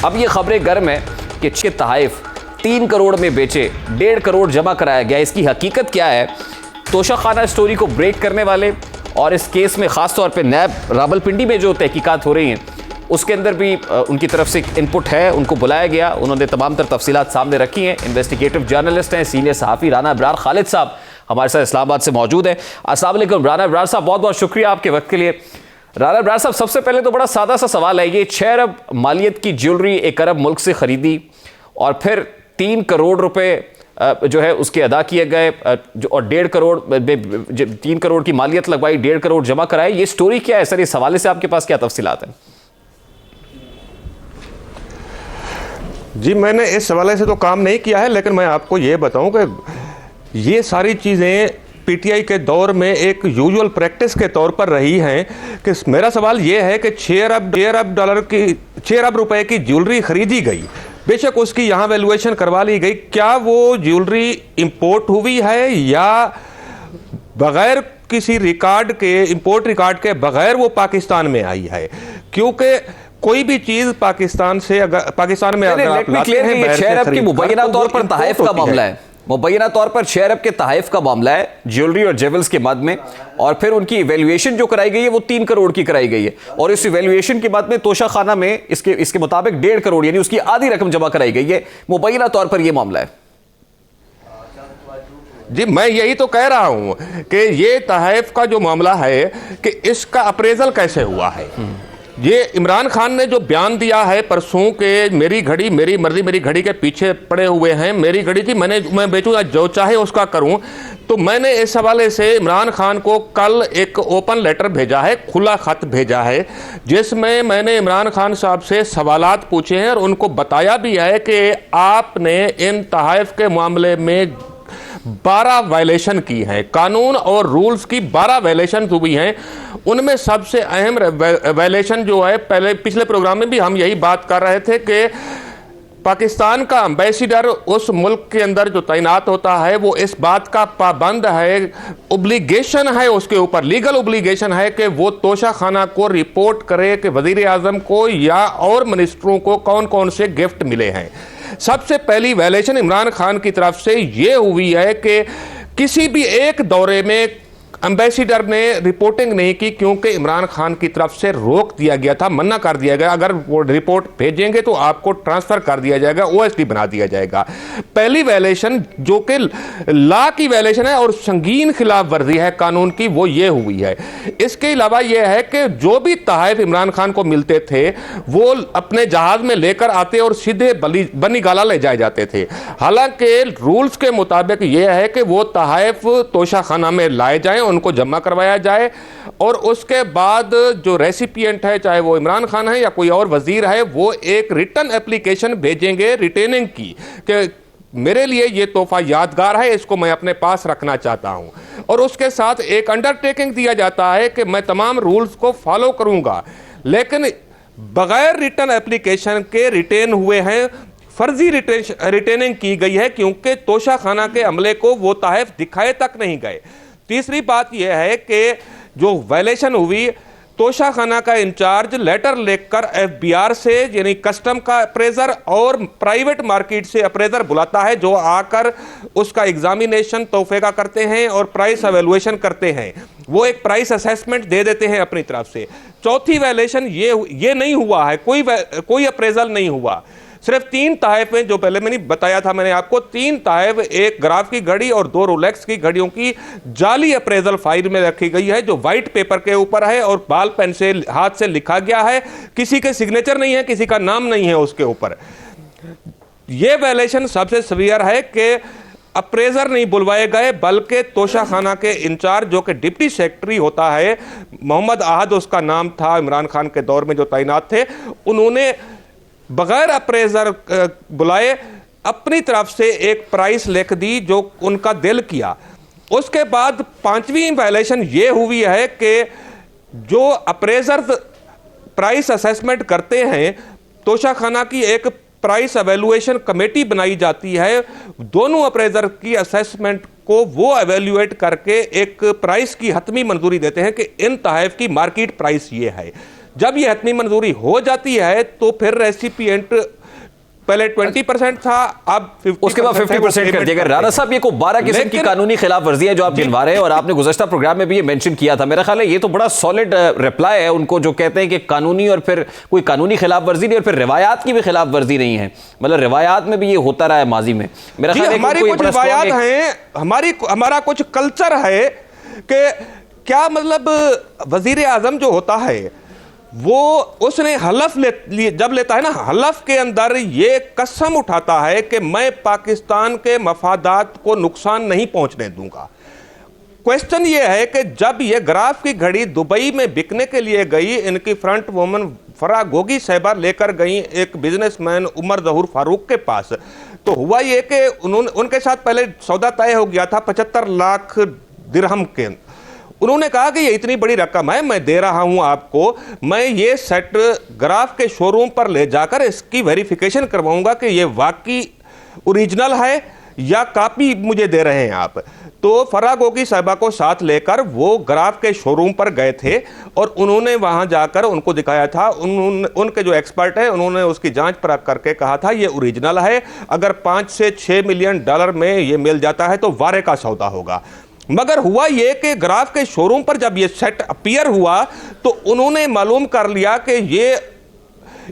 अब ये खबरें गर्म है कि छह तहाइफ 3 करोड़ में बेचे, 1.5 करोड़ जमा कराया गया। इसकी हकीकत क्या है? तोशाखाना स्टोरी को ब्रेक करने वाले और इस केस में खासतौर पे नैब रावलपिंडी में जो तहकीकात हो रही हैं उसके अंदर भी उनकी तरफ से इनपुट है, उनको बुलाया गया, उन्होंने तमाम तर तफसीलात सामने रखी हैं। इन्वेस्टिगेटिव जर्नलिस्ट हैं, सीनियर सहाफ़ी राना अबरार खालिद साहब हमारे साथ इस्लामाबाद से मौजूद है। अस्सलाम वालेकुम राना अबरार साहब, बहुत बहुत शुक्रिया आपके वक्त के लिए। राना अबरार साहब, सबसे पहले तो बड़ा सादा सा सवाल है, ये 6 अरब मालियत की ज्वेलरी 1 अरब मुल्क से खरीदी और फिर 3 करोड़ रुपए जो है उसके अदा किए गए और 1.5 करोड़ 3 करोड़ की मालियत लगवाई, 1.5 करोड़ जमा कराए, ये स्टोरी क्या है सर? इस हवाले से आपके पास क्या तफसीलात हैं? जी, मैंने इस हवाले से तो काम नहीं किया है, लेकिन मैं आपको ये बताऊं कि ये सारी चीज़ें पीटीआई के दौर में एक यूजुअल प्रैक्टिस के तौर पर रही हैं। कि मेरा सवाल ये है कि 6 अरब रुपए की ज्वेलरी खरीदी गई, बेशक उसकी यहाँ वैल्यूएशन करवा ली गई, क्या वो ज्वेलरी इंपोर्ट हुई है या बगैर किसी रिकॉर्ड के, इंपोर्ट रिकॉर्ड के बगैर वो पाकिस्तान में आई है? क्योंकि कोई भी चीज पाकिस्तान से अगर पाकिस्तान में अगर आप लाते हैं, 6 अरब की मुबैना तौर पर तहफ़ का मामला है, मुबैना तौर पर 6 अरब के तहफ़ का मामला है ज्वेलरी और जेवल्स के मद में, और फिर उनकी इवैल्यूएशन जो कराई गई है वो 3 करोड़ की कराई गई है, और इस इवैल्यूएशन के बाद में तोशाखाना में इसके मुताबिक 1.5 करोड़ यानी उसकी आधी रकम जमा कराई गई है। मुबैना तौर पर यह मामला है। जी, मैं यही तो कह रहा हूं कि ये तहफ़ का जो मामला है कि इसका अप्रेजल कैसे हुआ है। ये इमरान खान ने जो बयान दिया है परसों के, मेरी घड़ी मेरी मर्जी, मेरी घड़ी के पीछे पड़े हुए हैं, मेरी घड़ी थी, मैं बेचूंगा, जो चाहे उसका करूं। तो मैंने इस हवाले से इमरान खान को कल एक ओपन लेटर भेजा है, खुला खत भेजा है, जिसमें मैंने इमरान खान साहब से सवालात पूछे हैं और उनको बताया भी है कि आपने इन तहफ़ के मामले में 12 वायलेशन की हैं, कानून और रूल्स की 12 वायलेशन हुई हैं। उनमें सबसे अहम वायलेशन जो है, पहले पिछले प्रोग्राम में भी हम यही बात कर रहे थे कि पाकिस्तान का एम्बेसडर उस मुल्क के अंदर जो तैनात होता है वो इस बात का पाबंद है, ओब्लिगेशन है उसके ऊपर, लीगल ओब्लिगेशन है कि वो तोशाखाना को रिपोर्ट करे कि वजीर आजम को या और मिनिस्टरों को कौन कौन से गिफ्ट मिले हैं। सबसे पहली वायलेशन इमरान खान की तरफ से ये हुई है कि किसी भी एक दौरे में एम्बेसडर ने रिपोर्टिंग नहीं की, क्योंकि इमरान खान की तरफ से रोक दिया गया था, मना कर दिया गया, अगर वो रिपोर्ट भेजेंगे तो आपको ट्रांसफर कर दिया जाएगा, ओएसडी बना दिया जाएगा। पहली वायलेशन जो कि लॉ की वायलेशन है और संगीन खिलाफ वर्जी है कानून की, वो ये हुई है। इसके अलावा यह है कि जो भी तहफ़ इमरान खान को मिलते थे वो अपने जहाज में लेकर आते और सीधे बनी गाला ले जाए जाते थे। हालांकि रूल्स के मुताबिक यह है कि वो तहफ़ तोशाखाना में लाए जाएं, उनको जमा करवाया जाए और उसके बाद जो रेसिपिएंट है, चाहे वो इमरान खान है या कोई और वजीर है, वो एक रिटर्न एप्लीकेशन भेजेंगे रिटेनिंग की कि मेरे लिए ये तोहफा यादगार है, इसको मैं अपने पास रखना चाहता हूं, और उसके साथ एक अंडरटेकिंग दिया जाता है कि मैं तमाम रूल्स को फॉलो करूंगा। लेकिन बगैर रिटर्न एप्लीकेशन के रिटेन हुए हैं, फर्जी रिटेनिंग की गई है, क्योंकि तोशाखाना के अमले को वो तहफ़ दिखाए तक नहीं गए। तीसरी बात यह है कि जो वायलेशन हुई, तोशाखाना का इंचार्ज लेटर लेकर एफबीआर से, यानी कस्टम का अप्रेजर और प्राइवेट मार्केट से अप्रेजर बुलाता है, जो आकर उसका एग्जामिनेशन तोहफे का करते हैं और प्राइस एवेल्युएशन करते हैं, वो एक प्राइस असेसमेंट दे देते हैं अपनी तरफ से। चौथी वायलेशन ये नहीं हुआ है, कोई अप्रेजल नहीं हुआ, सिर्फ 3 तहफ़ हैं, जो पहले मैंने बताया था, मैंने आपको 3 तहफ़, एक ग्राफ की घड़ी और 2 रोलेक्स की घड़ियों की जाली अप्रेजल फाइल में रखी गई है, जो वाइट पेपर के ऊपर है और बाल पेन से हाथ से लिखा गया है, किसी के सिग्नेचर नहीं है, किसी का नाम नहीं है उसके ऊपर। यह वायलेशन सबसे सीवियर है कि अप्रेजर नहीं बुलवाए गए, बल्कि तोशाखाना के इंचार्ज जो कि डिप्टी सेक्रेटरी होता है, मोहम्मद आहद उसका नाम था, इमरान खान के दौर में जो तैनात थे, उन्होंने बगैर अप्रेजर बुलाए अपनी तरफ से एक प्राइस लिख दी जो उनका दिल किया। उसके बाद 5वीं वायलेशन ये हुई है कि जो अप्रेजर प्राइस असेसमेंट करते हैं, तोशाखाना की एक प्राइस एवेल्युएशन कमेटी बनाई जाती है, दोनों अप्रेजर की असेसमेंट को वो एवेल्युएट करके एक प्राइस की हतमी मंजूरी देते हैं कि इन तहफ़ की मार्केट प्राइस ये है। जब ये हतमी मंजूरी हो जाती है तो फिर रेसिपिएंट पहले 20% था, अब 50%, उसके बाद 50% कर दिया गया। राणा साहब, ये को 12 किस्म की कानूनी खिलाफ वर्जी है जो आप गिनवा रहे हैं, और आपने गुज़श्ता प्रोग्राम में भी ये मेंशन किया था। मेरा ख्याल है ये तो बड़ा सॉलिड रिप्लाई है उनको जो कहते हैं कि कानूनी और फिर कोई कानूनी खिलाफ वर्जी नहीं और फिर रिवायात की भी खिलाफ वर्जी नहीं है। मतलब रिवायात में भी ये होता रहा है माजी में। मेरा ख्याल है हमारी कुछ रिवायात हैं, हमारा कुछ कल्चर है कि क्या मतलब वजीर आजम जो होता है वो उसने हलफ जब लेता है ना, हलफ के अंदर ये कसम उठाता है कि मैं पाकिस्तान के मफादात को नुकसान नहीं पहुंचने दूंगा। क्वेश्चन ये है कि जब ये ग्राफ की घड़ी दुबई में बिकने के लिए गई, इनकी फ्रंट वुमन फराह गोगी साहिबा लेकर गई एक बिजनेसमैन उमर जहूर फारूक के पास, तो हुआ ये कि उनके साथ पहले सौदा तय हो गया था 75 लाख दिरहम के। उन्होंने कहा कि ये इतनी बड़ी रकम है, मैं दे रहा हूं आपको, मैं ये सेट ग्राफ के शोरूम पर ले जाकर इसकी वेरिफिकेशन करवाऊंगा कि ये वाकई ओरिजिनल है या कॉपी मुझे दे रहे हैं आप। तो फराह गोगी साहिबा को साथ लेकर वो ग्राफ के शोरूम पर गए थे और उन्होंने वहां जाकर उनको दिखाया था। उनके जो एक्सपर्ट है उन्होंने उसकी जांच परख करके कहा था ये ओरिजिनल है, अगर 5 से 6 मिलियन डॉलर में ये मिल जाता है तो वारे का सौदा होगा। मगर हुआ ये कि ग्राफ के शोरूम पर जब ये सेट अपीयर हुआ तो उन्होंने मालूम कर लिया कि ये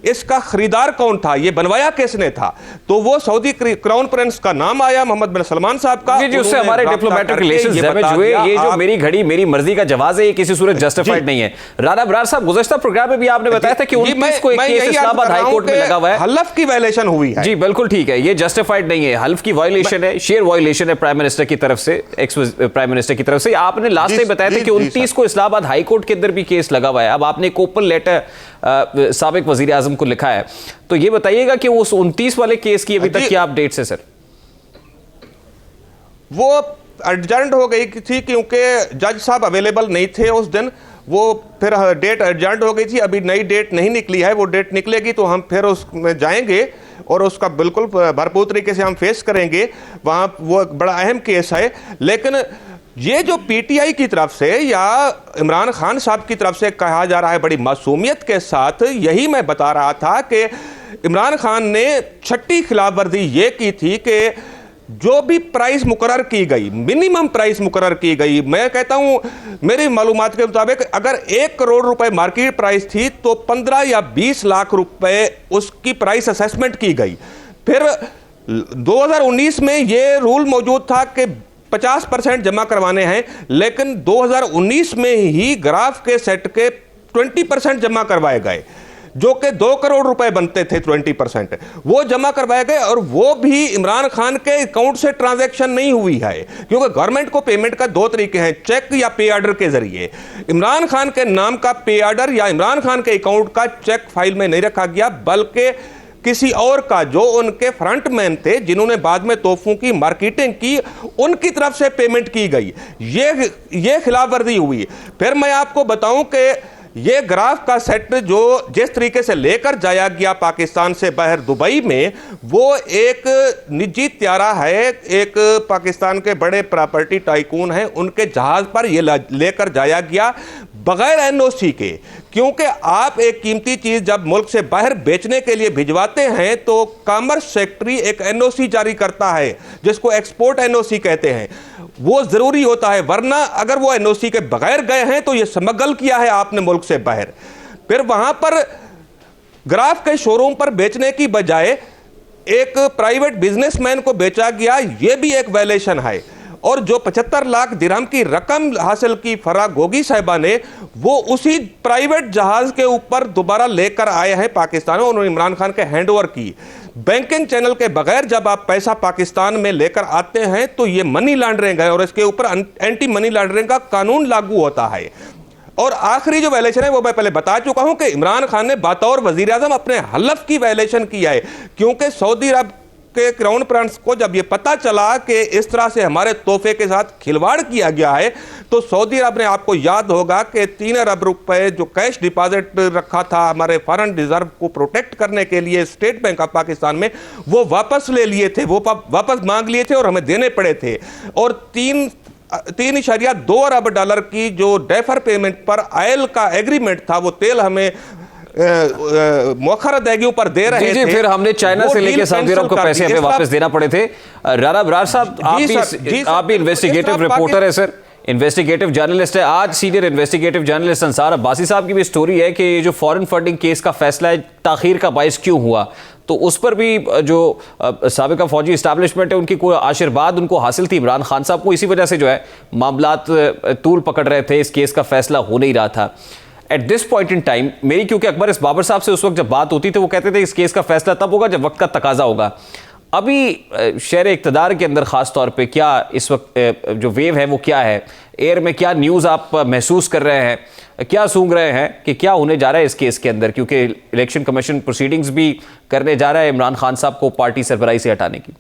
इसका खरीदार कौन था, ये बनवाया किसने था। तो वो सऊदी क्राउन प्रिंस का नाम आया, मोहम्मद बिन सलमान साहब का। जी, उससे हमारे डिप्लोमेटिक रिलेशंस डैमेज हुए। ये जो मेरी घड़ी मेरी मर्जी का जवाब है, ये किसी सूरत जस्टिफाइड नहीं है। राणा बरार साहब, गुज़श्ता प्रोग्राम में भी आपने बताया था कि 29 को एक केस इस्लामाबाद हाई कोर्ट में लगा हुआ है, हल्फ की वायलेशन हुई है। जी बिल्कुल ठीक है, ये जस्टिफाइड नहीं है, हल्फ की वायलेशन है, शेयर वायलेशन है प्राइम मिनिस्टर की तरफ से, एक्स प्राइम मिनिस्टर की तरफ से। आपने लास्ट टाइम बताया था कि 29 को इस्लामाबाद हाई कोर्ट के अंदर भी केस लगा हुआ है। अब आपने एक ओपन लेटर साबिक वजीर आजम को लिखा है, तो ये बताइएगा कि उस 29 वाले केस की अभी तक क्या अपडेट्स है सर? वो एडजर्न हो गई थी क्योंकि जज साहब अवेलेबल नहीं थे उस दिन, वो फिर डेट एडजर्न हो गई थी। अभी नई डेट नहीं निकली है, वो डेट निकलेगी तो हम फिर उसमें जाएंगे और उसका बिल्कुल भरपूर तरीके से हम फेस करेंगे। वहाँ वो बड़ा अहम केस है। लेकिन ये जो पीटीआई की तरफ से या इमरान खान साहब की तरफ से कहा जा रहा है बड़ी मासूमियत के साथ, यही मैं बता रहा था कि इमरान खान ने छठी खिलाफ वर्जी ये की थी कि जो भी प्राइस मुकर्रर की गई, मिनिमम प्राइस मुकर्रर की गई, मैं कहता हूं मेरी मालूमात के मुताबिक अगर 1 करोड़ रुपए मार्केट प्राइस थी तो 15 या 20 लाख रुपए उसकी प्राइस असेसमेंट की गई। फिर 2019 में ये रूल मौजूद था कि 50% जमा करवाने हैं, लेकिन 2019 में ही ग्राफ के सेट के 20% जमा करवाए गए, जो कि 2 करोड़ रुपए बनते थे। 20% वो जमा करवाए गए और वो भी इमरान खान के अकाउंट से ट्रांजैक्शन नहीं हुई है, क्योंकि गवर्नमेंट को पेमेंट का 2 तरीके हैं, चेक या पे ऑर्डर के जरिए। इमरान खान के नाम का पे ऑर्डर या इमरान खान के अकाउंट का चेक फाइल में नहीं रखा गया, बल्कि किसी और का जो उनके फ्रंटमैन थे, जिन्होंने बाद में तोहफों की मार्केटिंग की, उनकी तरफ से पेमेंट की गई। ये खिलाफ वर्जी हुई। फिर मैं आपको बताऊं कि ये ग्राफ का सेट जो जिस तरीके से लेकर जाया गया पाकिस्तान से बाहर दुबई में, वो एक निजी त्यारा है, एक पाकिस्तान के बड़े प्रॉपर्टी टाइकून हैं, उनके जहाज पर ये लेकर जाया गया बगैर एनओसी के। क्योंकि आप एक कीमती चीज जब मुल्क से बाहर बेचने के लिए भिजवाते हैं तो कॉमर्स सेक्रेटरी एक एनओसी जारी करता है, जिसको एक्सपोर्ट एनओसी कहते हैं। वो जरूरी होता है, वरना अगर वो एनओसी के बगैर गए हैं तो ये स्मगल किया है आपने मुल्क से बाहर। फिर वहां पर ग्राफ के शोरूम पर बेचने की बजाय एक प्राइवेट बिजनेसमैन को बेचा गया, ये भी एक वायलेशन है। और जो 75 लाख दिरहम की रकम हासिल की फराह गोगी साहिबा ने, वो उसी प्राइवेट जहाज के ऊपर दोबारा लेकर आए हैं पाकिस्तान में, उन्होंने इमरान खान के हैंडओवर की। बैंकिंग चैनल के बगैर जब आप पैसा पाकिस्तान में लेकर आते हैं तो ये मनी लॉन्ड्रिंग है और इसके ऊपर एंटी मनी लॉन्ड्रिंग का कानून लागू होता है। और आखिरी जो वायलेशन है वो मैं पहले बता चुका हूं कि इमरान खान ने बतौर वजीर आजम अपने हलफ की वायलेशन किया है, क्योंकि सऊदी अरब के क्राउन प्रिंस को जब ये पता चला कि इस तरह से हमारे तोहफे के साथ खिलवाड़ किया गया है, तो सऊदी अरब ने, आपको याद होगा कि 3 अरब रुपए जो कैश डिपॉजिट रखा था हमारे फॉरेन रिजर्व को प्रोटेक्ट करने के लिए स्टेट बैंक ऑफ पाकिस्तान में, वो वापस ले लिए थे, वो वापस मांग लिए थे और हमें देने पड़े थे। और 3 3.2 अरब डॉलर की जो डेफर पेमेंट पर ऑयल का एग्रीमेंट था, वो तेल हमें मौखर अदायगी पर दे रहे जी, थे। फिर हमने चाइना से लेके सऊदी अरब को पैसे हमें वापस देना पड़े थे। राना अबरार साहब, आप भी इन्वेस्टिगेटिव रिपोर्टर है सर, इन्वेस्टिगेटिव जर्नलिस्ट है। आज senior investigative journalist Ansar Abbasi साहब की भी स्टोरी है कि ये जो फॉरेन फंडिंग केस का फैसला है, ताखीर का बाइस क्यों हुआ, तो उस पर भी जो साबिका फौजी इस्टेब्लिशमेंट है उनकी कोई आशीर्वाद उनको हासिल थी इमरान खान साहब को, इसी वजह से जो है मामलात तूल पकड़ रहे थे, इस केस का फैसला हो नहीं रहा था। At this point in time मेरी, क्योंकि अकबर इस बाबर साहब से उस वक्त जब बात होती थी वो कहते थे इस केस का फैसला तब होगा जब वक्त का तकाजा होगा। अभी शहर इक़्तिदार के अंदर ख़ास तौर पे क्या इस वक्त जो वेव है वो क्या है, एयर में क्या न्यूज़ आप महसूस कर रहे हैं, क्या सूंघ रहे हैं कि क्या होने जा रहा है इस केस के अंदर, क्योंकि इलेक्शन कमीशन प्रोसीडिंग्स भी करने जा रहा है इमरान खान साहब को पार्टी सरबराही से हटाने की।